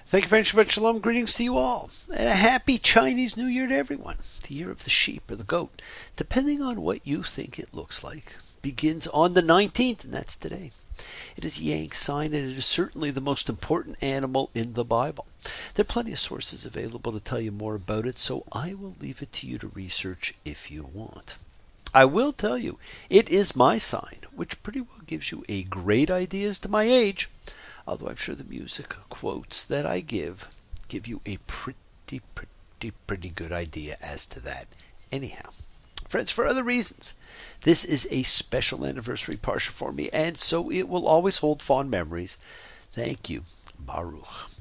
Thank you very much. Shalom. Greetings to you all. And a happy Chinese New Year to everyone. The year of the sheep or the goat, depending on what you think it looks like, begins on the 19th, and that's today. It is Yang sign, and it is certainly the most important animal in the Bible. There are plenty of sources available to tell you more about it, so I will leave it to you to research if you want. I will tell you, it is my sign, which pretty well gives you a great idea as to my age. Although I'm sure the music quotes that I give you a pretty good idea as to that. Anyhow, friends, for other reasons, this is a special anniversary parsha for me, and so it will always hold fond memories. Thank you, Baruch.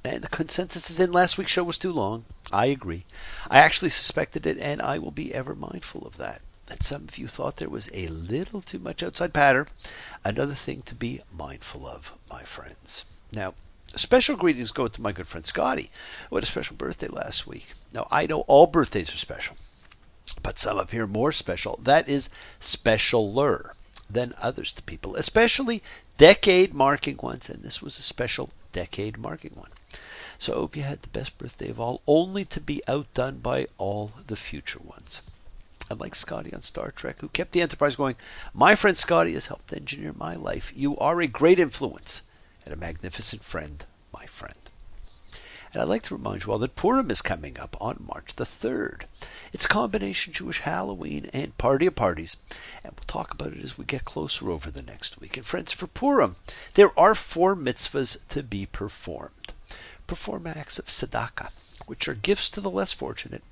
And the consensus is in last week's show was too long. I agree. I actually suspected it, and I will be ever mindful of that. And some of you thought there was a little too much outside patter. Another thing to be mindful of, my friends. Now, special greetings go to my good friend Scotty, who had a special birthday last week. Now, I know all birthdays are special, but some appear more special. That is specialer than others to people, especially decade-marking ones, and this was a special decade-marking one. So I hope you had the best birthday of all, only to be outdone by all the future ones. And like Scotty on Star Trek, who kept the Enterprise going, my friend Scotty has helped engineer my life. You are a great influence and a magnificent friend, my friend. And I'd like to remind you all that Purim is coming up on March the 3rd. It's a combination Jewish Halloween and party of parties, and we'll talk about it as we get closer over the next week. And friends, for Purim, there are 4 mitzvahs to be performed. Perform acts of tzedakah, which are gifts to the less fortunate,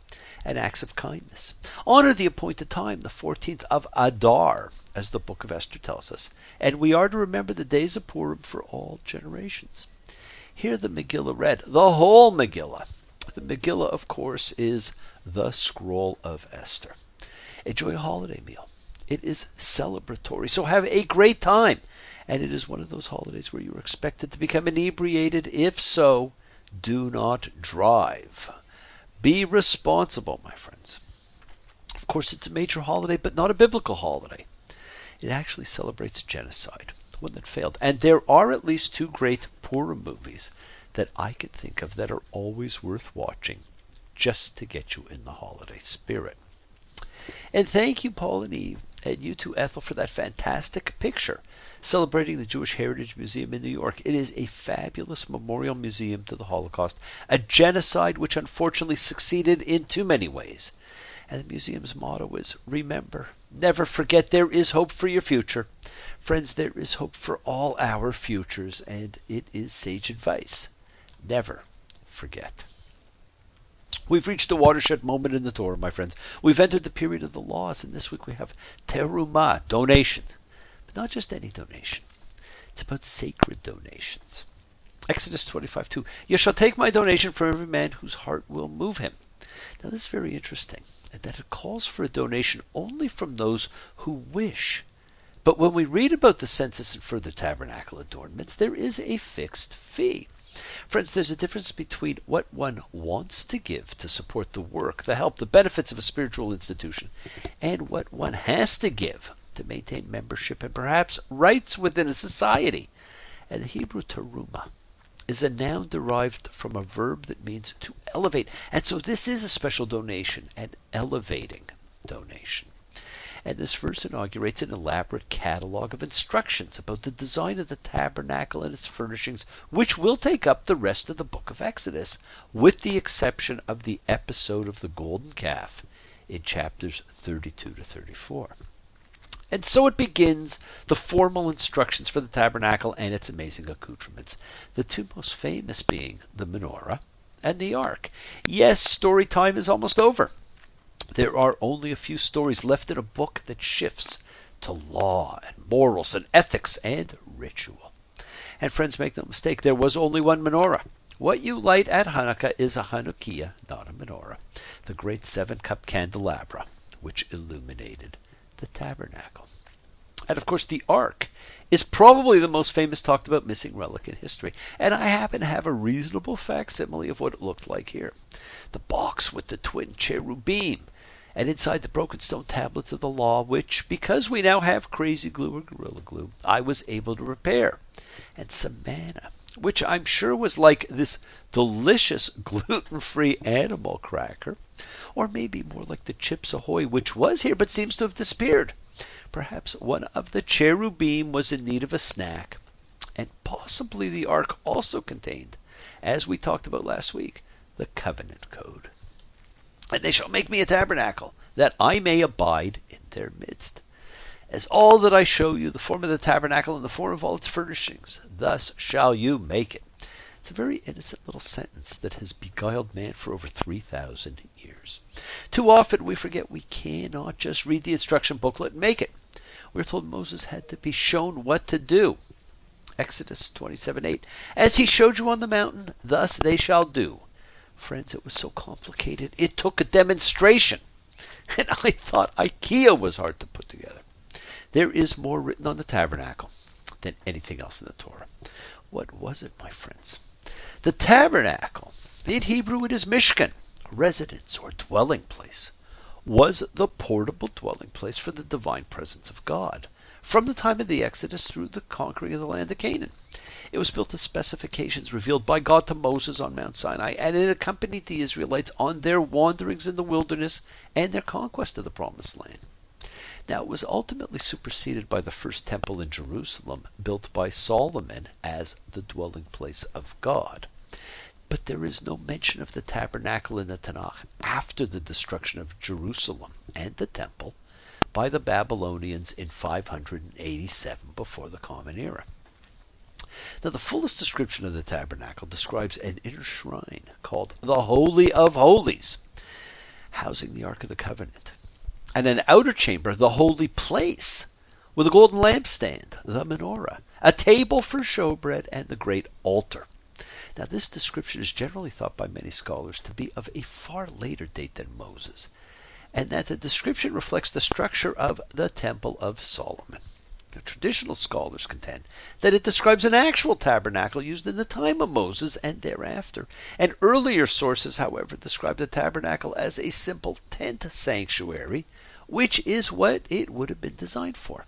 and acts of kindness. Honor the appointed time, the 14th of Adar, as the book of Esther tells us. And we are to remember the days of Purim for all generations. Hear the Megillah read, the whole Megillah. The Megillah, of course, is the scroll of Esther. Enjoy a holiday meal. It is celebratory, so have a great time. And it is one of those holidays where you are expected to become inebriated. If so, do not drive. Be responsible, my friends. Of course, it's a major holiday, but not a biblical holiday. It actually celebrates genocide, one that failed. And there are at least 2 great Purim movies that I can think of that are always worth watching, just to get you in the holiday spirit. And thank you, Paul and Eve, and you too, Ethel, for that fantastic picture celebrating the Jewish Heritage Museum in New York. It is a fabulous memorial museum to the Holocaust, a genocide which unfortunately succeeded in too many ways. And the museum's motto is, remember, never forget, there is hope for your future. Friends, there is hope for all our futures, and it is sage advice. Never forget. We've reached a watershed moment in the Torah, my friends. We've entered the period of the laws, and this week we have teruman, donation. But not just any donation. It's about sacred donations. Exodus 25:2. You shall take my donation from every man whose heart will move him. Now this is very interesting, and that it calls for a donation only from those who wish. But when we read about the census and further tabernacle adornments, there is a fixed fee. Friends, there's a difference between what one wants to give to support the work, the help, the benefits of a spiritual institution, and what one has to give to maintain membership and perhaps rights within a society. And the Hebrew teruma is a noun derived from a verb that means to elevate. And so this is a special donation, an elevating donation. And this verse inaugurates an elaborate catalog of instructions about the design of the tabernacle and its furnishings, which will take up the rest of the book of Exodus, with the exception of the episode of the golden calf in chapters 32 to 34. And so it begins, the formal instructions for the tabernacle and its amazing accoutrements, the 2 most famous being the menorah and the ark. Yes, story time is almost over. There are only a few stories left in a book that shifts to law and morals and ethics and ritual. And friends, make no mistake, there was only one menorah. What you light at Hanukkah is a Hanukkah, not a menorah, the great 7-cup candelabra which illuminated the tabernacle. And of course, the ark is probably the most famous talked about missing relic in history. And I happen to have a reasonable facsimile of what it looked like here. The box with the twin cherubim, and inside the broken stone tablets of the law, which, because we now have crazy glue or gorilla glue, I was able to repair. And some manna, which I'm sure was like this delicious gluten-free animal cracker, or maybe more like the Chips Ahoy, which was here but seems to have disappeared. Perhaps one of the cherubim was in need of a snack, and possibly the ark also contained, as we talked about last week, the covenant code. And they shall make me a tabernacle, that I may abide in their midst. As all that I show you, the form of the tabernacle and the form of all its furnishings, thus shall you make it. It's a very innocent little sentence that has beguiled man for over 3,000 years. Too often we forget we cannot just read the instruction booklet and make it. We're told Moses had to be shown what to do. Exodus 27:8. As he showed you on the mountain, thus they shall do. Friends, it was so complicated, it took a demonstration. And I thought IKEA was hard to put together. There is more written on the tabernacle than anything else in the Torah. What was it, my friends? The tabernacle, in Hebrew it is Mishkan, residence or dwelling place, was the portable dwelling place for the divine presence of God, from the time of the Exodus through the conquering of the land of Canaan. It was built to specifications revealed by God to Moses on Mount Sinai, and it accompanied the Israelites on their wanderings in the wilderness and their conquest of the Promised Land. Now, it was ultimately superseded by the first temple in Jerusalem, built by Solomon as the dwelling place of God. But there is no mention of the tabernacle in the Tanakh after the destruction of Jerusalem and the temple by the Babylonians in 587 before the Common Era. Now, the fullest description of the tabernacle describes an inner shrine called the Holy of Holies, housing the Ark of the Covenant, and an outer chamber, the holy place, with a golden lampstand, the menorah, a table for showbread, and the great altar. Now, this description is generally thought by many scholars to be of a far later date than Moses, and that the description reflects the structure of the Temple of Solomon. The traditional scholars contend that it describes an actual tabernacle used in the time of Moses and thereafter. And earlier sources, however, describe the tabernacle as a simple tent sanctuary, which is what it would have been designed for.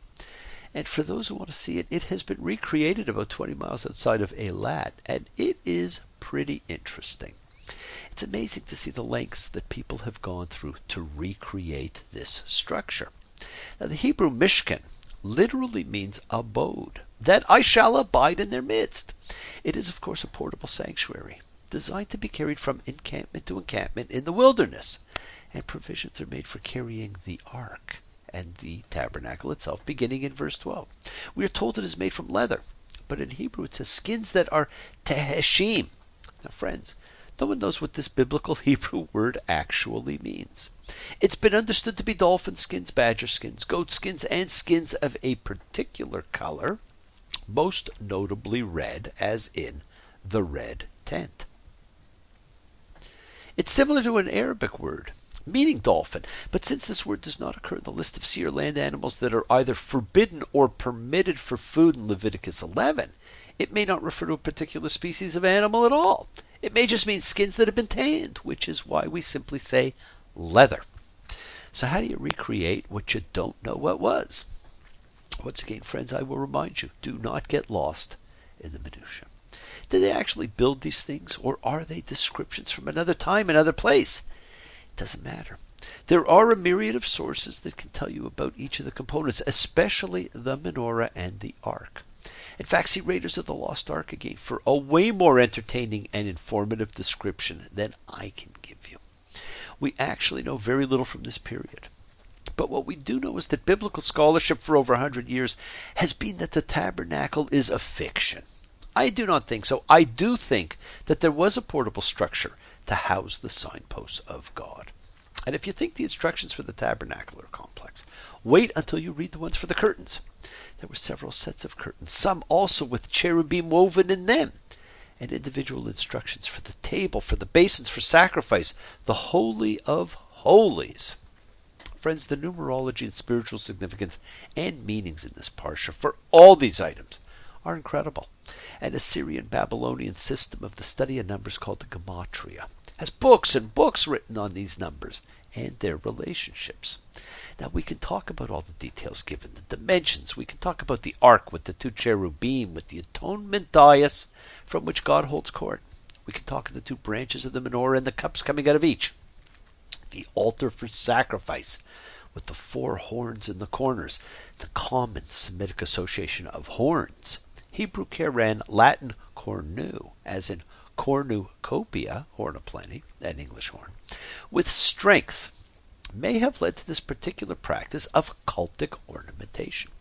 And for those who want to see it, it has been recreated about 20 miles outside of Eilat, and it is pretty interesting. It's amazing to see the lengths that people have gone through to recreate this structure. Now, the Hebrew Mishkan literally means abode, that I shall abide in their midst. It is, of course, a portable sanctuary, designed to be carried from encampment to encampment in the wilderness, and provisions are made for carrying the ark and the tabernacle itself, beginning in verse 12. We are told it is made from leather, but in Hebrew it says skins that are teheshim. Now, friends, no one knows what this biblical Hebrew word actually means. It's been understood to be dolphin skins, badger skins, goat skins, and skins of a particular color, most notably red, as in the red tent. It's similar to an Arabic word meaning dolphin, but since this word does not occur in the list of sea or land animals that are either forbidden or permitted for food in Leviticus 11, it may not refer to a particular species of animal at all. It may just mean skins that have been tanned, which is why we simply say leather. So how do you recreate what you don't know what was? Once again, friends, I will remind you, do not get lost in the minutiae. Did they actually build these things, or are they descriptions from another time, another place? It doesn't matter. There are a myriad of sources that can tell you about each of the components, especially the menorah and the ark. In fact, see Raiders of the Lost Ark again for a way more entertaining and informative description than I can give you. We actually know very little from this period. But what we do know is that biblical scholarship for over 100 years has been that the tabernacle is a fiction. I do not think so. I do think that there was a portable structure to house the signposts of God. And if you think the instructions for the tabernacle are complex, wait until you read the ones for the curtains. There were several sets of curtains, some also with cherubim woven in them, and individual instructions for the table, for the basins, for sacrifice, the Holy of Holies. Friends, the numerology and spiritual significance and meanings in this parsha for all these items are incredible. An Assyrian-Babylonian system of the study of numbers called the Gematria has books and books written on these numbers and their relationships. Now we can talk about all the details given, the dimensions. We can talk about the ark with the two cherubim, with the atonement dais from which God holds court. We can talk of the two branches of the menorah and the cups coming out of each. The altar for sacrifice with the four horns in the corners, the common Semitic association of horns. Hebrew keren, Latin cornu, as in cornucopia, horn of plenty, an English horn, with strength, may have led to this particular practice of cultic ornamentation.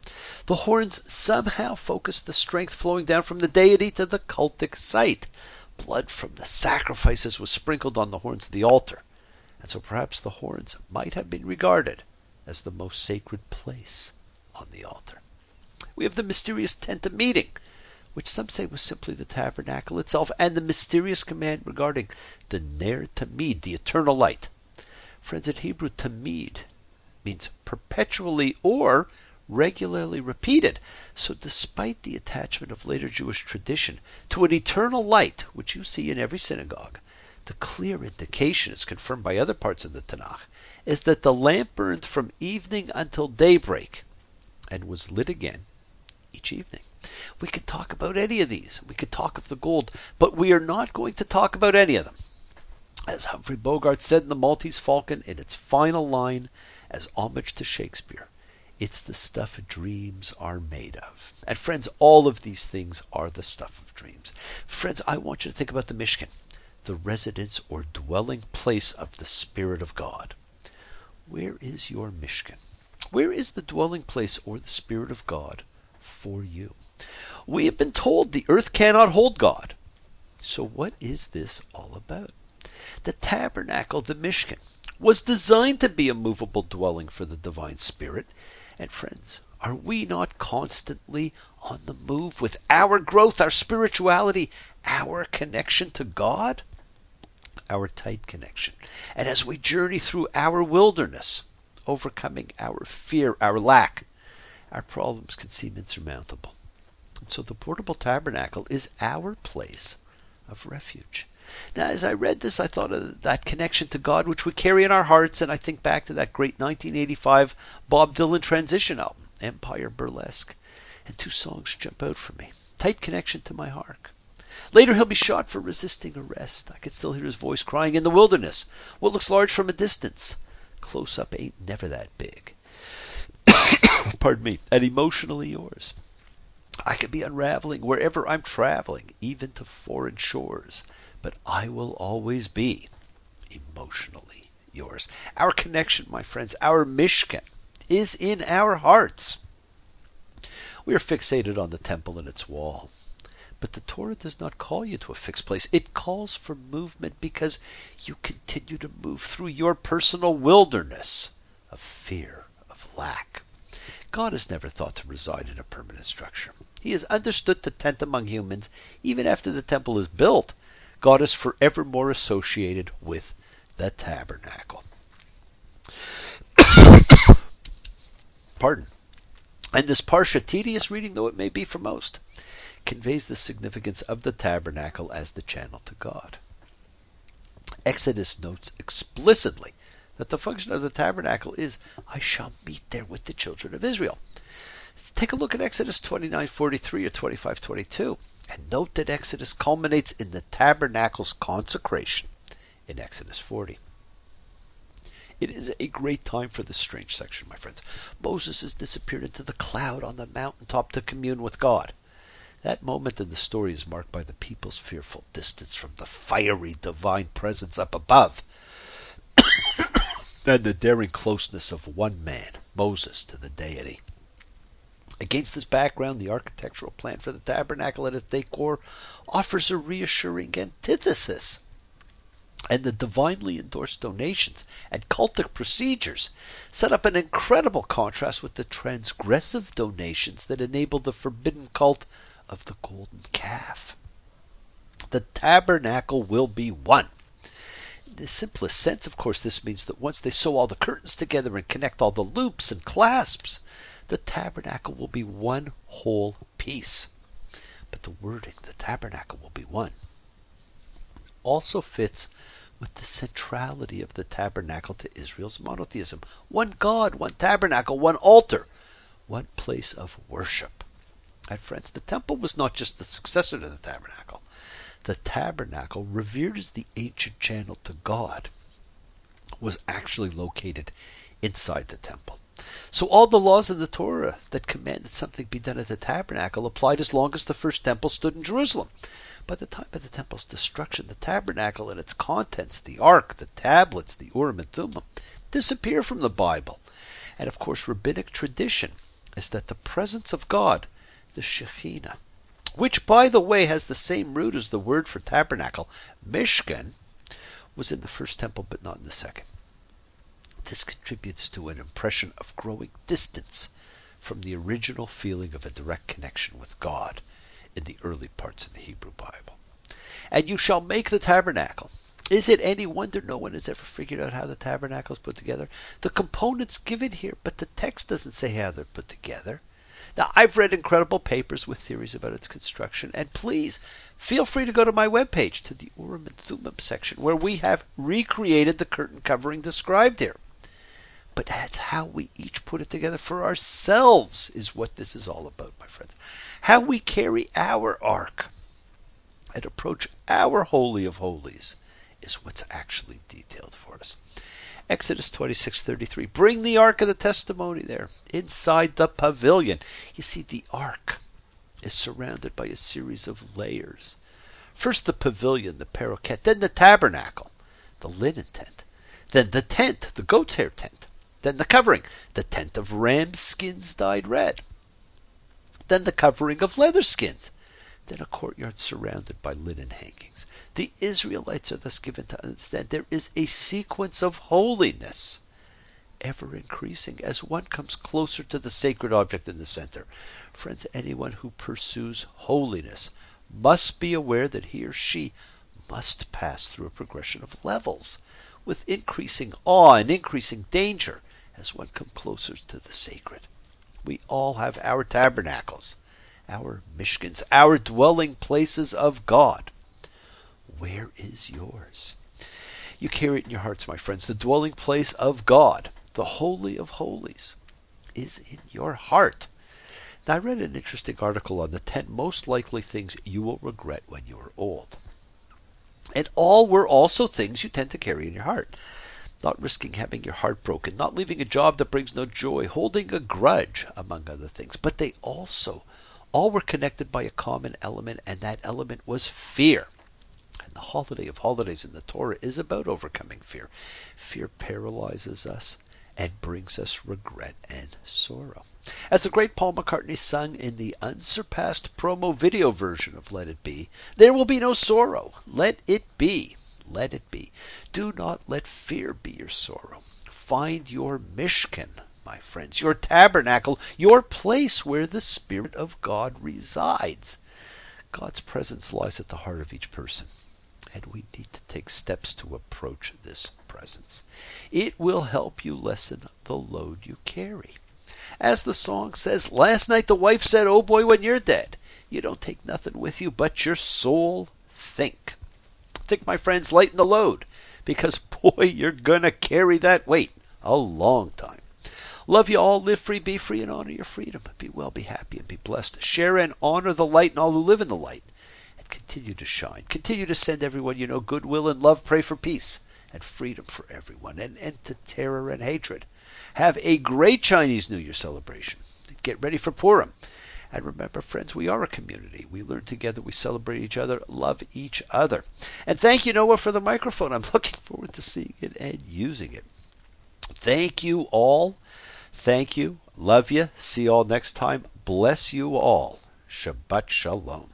The horns somehow focus the strength flowing down from the deity to the cultic site. Blood from the sacrifices was sprinkled on the horns of the altar, and so perhaps the horns might have been regarded as the most sacred place on the altar. We have the mysterious tent of meeting, which some say was simply the tabernacle itself, and the mysterious command regarding the ner tamid, the eternal light. Friends, in Hebrew, tamid means perpetually or regularly repeated. So despite the attachment of later Jewish tradition to an eternal light, which you see in every synagogue, the clear indication is confirmed by other parts of the Tanakh, is that the lamp burned from evening until daybreak and was lit again each evening. We could talk about any of these. We could talk of the gold, but we are not going to talk about any of them. As Humphrey Bogart said in The Maltese Falcon in its final line as homage to Shakespeare, it's the stuff dreams are made of. And friends, all of these things are the stuff of dreams. Friends, I want you to think about the Mishkan, the residence or dwelling place of the Spirit of God. Where is your Mishkan? Where is the dwelling place or the Spirit of God for you? We have been told the earth cannot hold God. So what is this all about? The tabernacle, the Mishkan, was designed to be a movable dwelling for the divine Spirit. And friends, are we not constantly on the move with our growth, our spirituality, our connection to God? Our tight connection. And as we journey through our wilderness, overcoming our fear, our lack, our problems can seem insurmountable. And so the portable tabernacle is our place of refuge. Now, as I read this, I thought of that connection to God which we carry in our hearts, and I think back to that great 1985 Bob Dylan transition album, Empire Burlesque, and two songs jump out for me. Tight connection to my heart. Later he'll be shot for resisting arrest. I could still hear his voice crying in the wilderness. What looks large from a distance, close up ain't never that big. Pardon me. And emotionally yours. I could be unraveling wherever I'm traveling, even to foreign shores, but I will always be emotionally yours. Our connection, my friends, our Mishkan, is in our hearts. We are fixated on the temple and its wall. But the Torah does not call you to a fixed place. It calls for movement because you continue to move through your personal wilderness of fear, of lack. God is never thought to reside in a permanent structure. He is understood to tent among humans even after the temple is built. God is forevermore associated with the tabernacle. Pardon. And this parsha, tedious reading though it may be for most, conveys the significance of the tabernacle as the channel to God. Exodus notes explicitly that the function of the tabernacle is, I shall meet there with the children of Israel. Take a look at Exodus 29:43 or 25:22, and note that Exodus culminates in the tabernacle's consecration in Exodus 40. It is a great time for this strange section, my friends. Moses has disappeared into the cloud on the mountaintop to commune with God. That moment in the story is marked by the people's fearful distance from the fiery divine presence up above, and the daring closeness of one man, Moses, to the deity. Against this background, the architectural plan for the tabernacle and its decor offers a reassuring antithesis. And the divinely endorsed donations and cultic procedures set up an incredible contrast with the transgressive donations that enabled the forbidden cult of the golden calf. The tabernacle will be one. In the simplest sense, of course, this means that once they sew all the curtains together and connect all the loops and clasps, the tabernacle will be one whole piece. But the wording, the tabernacle will be one, also fits with the centrality of the tabernacle to Israel's monotheism. One God, one tabernacle, one altar, one place of worship. And friends, the temple was not just the successor to the tabernacle. The tabernacle, revered as the ancient channel to God, was actually located inside the temple. So all the laws in the Torah that commanded something be done at the tabernacle applied as long as the first temple stood in Jerusalem. By the time of the temple's destruction, the tabernacle and its contents, the ark, the tablets, the Urim and Thummim, disappear from the Bible. And of course, rabbinic tradition is that the presence of God, the Shekhinah, which by the way has the same root as the word for tabernacle, Mishkan, was in the first temple but not in the second. This contributes to an impression of growing distance from the original feeling of a direct connection with God in the early parts of the Hebrew Bible. And you shall make the tabernacle. Is it any wonder no one has ever figured out how the tabernacle is put together? The components given here, but the text doesn't say how they're put together. Now, I've read incredible papers with theories about its construction, and please feel free to go to my webpage, to the Urim and Thummim section, where we have recreated the curtain covering described here. But that's how we each put it together for ourselves is what this is all about, my friends. How we carry our ark and approach our Holy of Holies is what's actually detailed for us. Exodus 26:33. Bring the ark of the testimony there, inside the pavilion. You see, the ark is surrounded by a series of layers. First the pavilion, the paroquet, then the tabernacle, the linen tent, then the tent, the goat's hair tent, then the covering, the tent of ram skins dyed red, then the covering of leather skins, then a courtyard surrounded by linen hangings. The Israelites are thus given to understand there is a sequence of holiness, ever increasing as one comes closer to the sacred object in the center. Friends, anyone who pursues holiness must be aware that he or she must pass through a progression of levels, with increasing awe and increasing danger as one comes closer to the sacred. We all have our tabernacles, our mishkans, our dwelling places of God. Where is yours? You carry it in your hearts, my friends. The dwelling place of God, the Holy of Holies, is in your heart. Now, I read an interesting article on the 10 most likely things you will regret when you are old. And all were also things you tend to carry in your heart. Not risking having your heart broken, not leaving a job that brings no joy, holding a grudge, among other things. But they also all were connected by a common element, and that element was fear. And the holiday of holidays in the Torah is about overcoming fear. Fear paralyzes us and brings us regret and sorrow. As the great Paul McCartney sung in the unsurpassed promo video version of Let It Be, there will be no sorrow. Let it be. Let it be. Do not let fear be your sorrow. Find your mishkan, my friends, your tabernacle, your place where the Spirit of God resides. God's presence lies at the heart of each person, and we need to take steps to approach this presence. It will help you lessen the load you carry. As the song says, last night the wife said, oh boy, when you're dead, you don't take nothing with you but your soul. Think. Think, my friends, lighten the load, because boy, you're gonna carry that weight a long time. Love you all, live free, be free, and honor your freedom. Be well, be happy, and be blessed. Share and honor the light and all who live in the light. And continue to shine. Continue to send everyone you know goodwill and love. Pray for peace and freedom for everyone, and end to terror and hatred. Have a great Chinese New Year celebration. Get ready for Purim. And remember, friends, we are a community. We learn together, we celebrate each other, love each other. And thank you, Noah, for the microphone. I'm looking forward to seeing it and using it. Thank you all. Thank you. Love you. See you all next time. Bless you all. Shabbat Shalom.